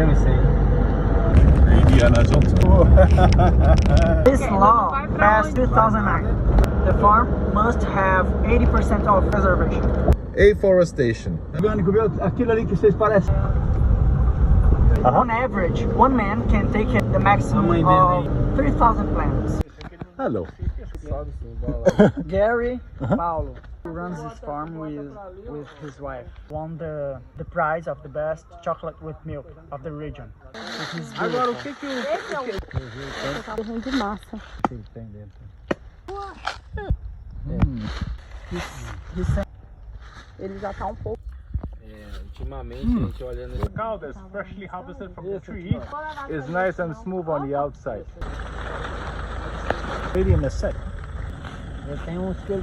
estranho isso aí. Indiana Jones. This law passed 2009. The farm must have 80% of preservation. Afforestation. Orgânico, viu? Aquilo ali que vocês parecem. On average, one man can take the maximum of 3,000 plants. Hello. Gary, Paulo, who runs this farm with his wife, won the prize of the best chocolate with milk of the region. Agora, o que que o... Carrinho de massa. Sim, tem dentro. Ele já tá um pouco. Ultimamente, a gente olhando... The cow that's freshly harvested from the tree is nice and smooth on the outside. Really in the set. Eu tenho uns que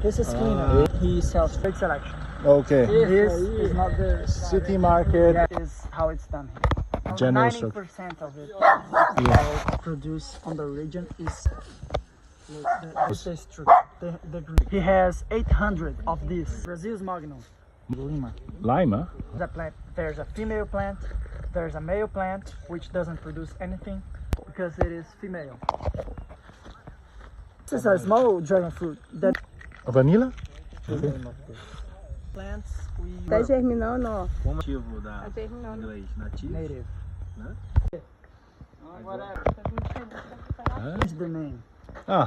This is Kina. He sells trade selection. Okay. This is not the City market. That is how it's done here. Generous. 90% of it produced on the region is this is true. The green. He has 800 of these. Brazil's Magnum. Lima. Lima. The plant. There's a female plant. There's a male plant which doesn't produce anything because it is female. This is a small dragon fruit that Vanilla? plants we Tá germinando, ó. Como nativo da Tá germinando. inglês, nativo. native. Né? What's the name? Ah.